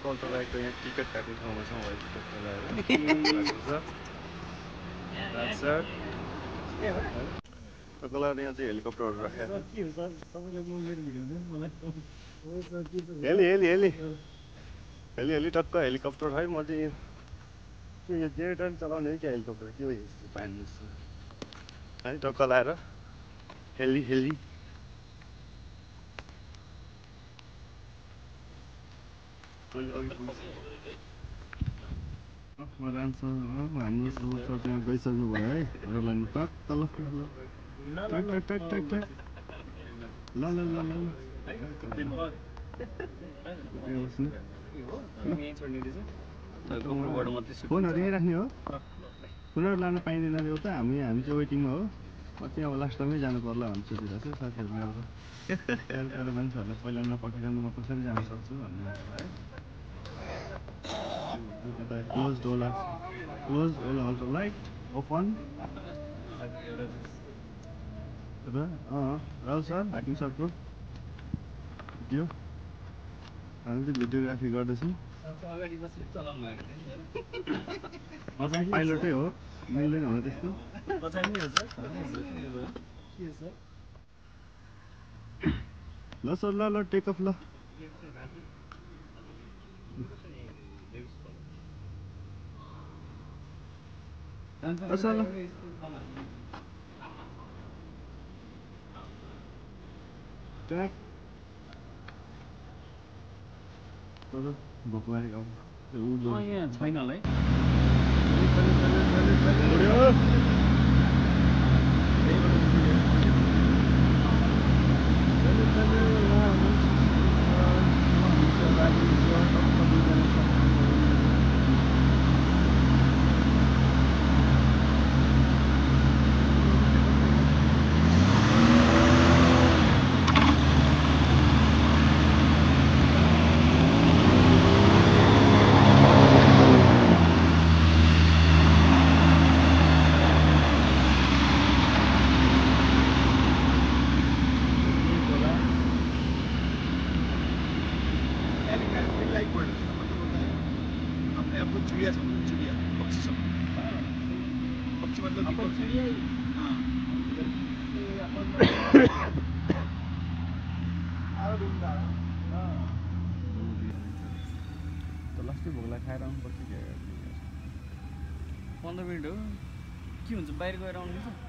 हेलिकप्टरको यहाँ टिकट काट्ने ठाउँमा छौँ अहिले टिकट लगाएर कोही यहाँ चाहिँ हेलिकप्टरहरू राखेर हेली टक्क हेलिकप्टर है म चाहिँ यो जे टाइम चलाउने क्या हेलिकप्टर के हो पानी है टक्क लगाएर हेली हाम्रो सर त्यहाँ गइसक्नु भयो है लाइन टक तल फोनहरू यहीँ राख्ने हो फोनहरू लान पाइँदैन रे उता हामी चाहिँ वेटिङमा हो म चाहिँ अब लास्टमै जानु पर्ला भन्ने सोचिरहेको छु साथीहरू अब एउटा मान्छेहरूलाई पहिला नपठाइरहनु म कसरी जान सक्छु भन्ने क्लोज होला also light open Rahul sir हाकिम सरको भिडियो हामी चाहिँ भिडियोग्राफी गर्दैछौँ पाइलटै हो मिल्दैन होला त्यस्तो ल सर ल टेक अफ ल भोक लागेको छैन होला है चिड़िया चिड़िया पक्षी सब पक्षी मतलब चिड़िया लास्टै भोगला खाएर आउनुपर्छ 15 मिनट हो के हुन्छ बाहिर गएर आउनुहुन्छ